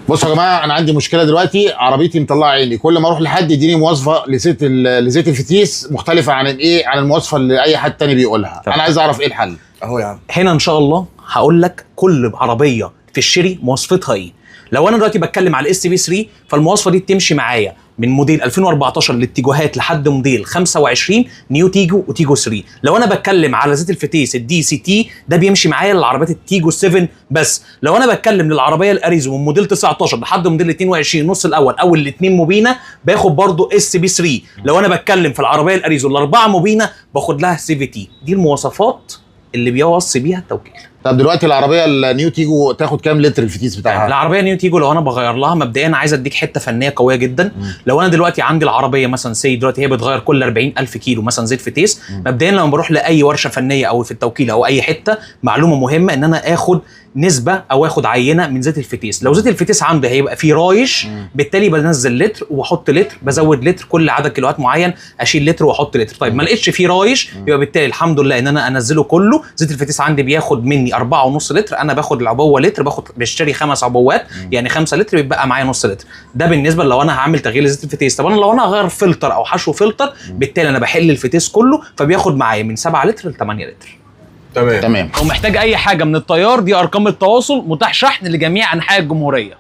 بصوا يا جماعه، انا عندي مشكله دلوقتي، عربيتي مطلعه عيني، كل ما اروح لحد يديني مواصفه لزيت الفتيس مختلفه عن عن المواصفه اللي اي حد تاني بيقولها. انا عايز اعرف ايه الحل. اهو يا عم هنا ان شاء الله هقول لك كل عربيه في الشيري مواصفتها ايه. لو انا دلوقتي بتكلم على الاس بي 3 فالمواصفه دي بتمشي معايا من موديل 2014 للاتجاهات لحد موديل 25 نيو تيجو وتيجو 3. لو انا بتكلم على زيت الفتيس الدي سي تي ده بيمشي معايا للعربيات التيجو 7 بس. لو انا بتكلم للعربيه الاريزو من موديل 19 لحد موديل 22 النص الاول او الاثنين مبينه باخد برضو اس بي 3. لو انا بتكلم في العربيه الاريزو الاربعه مبينه باخد لها سي في تي. دي المواصفات اللي بيوصي بيها التوكيل. طب دلوقتي العربيه النيو تيجو تاخد كام لتر الفتيس بتاعها؟ العربيه نيو تيجو لو انا بغير لها مبدئيا عايز اديك حته فنيه قويه جدا. لو انا دلوقتي عندي العربيه مثلا دلوقتي هي بتغير كل 40,000 كيلو مثلا زيت فتيس، مبدئيا لما بروح لاي ورشه فنيه او في التوكيل او اي حته، معلومه مهمه ان انا اخد نسبه او اخد عينه من زيت الفتيس. لو زيت الفتيس عندي هيبقى فيه رايش، بالتالي بنزل لتر واحط لتر، بزود لتر كل عدد كيلوات معين، اشيل لتر واحط لتر. طيب ما لقيتش فيه رايش يبقى بالتالي الحمد لله ان انا انزله كله. زيت الفتيس عندي بياخد مني 4.5 لتر، انا باخد العبوه لتر، بشتري 5 عبوات يعني 5 لتر، بيبقى معايا نص لتر. ده بالنسبه لو انا هعمل تغيير لزيت الفتيس. طب انا لو انا هغير فلتر او حشو فلتر، بالتالي انا بحل الفتيس كله، فبياخد معايا من 7 لتر ل 8 لتر. تمام. لو محتاج اي حاجه من التيار، دي ارقام التواصل، متاح شحن لجميع انحاء الجمهوريه.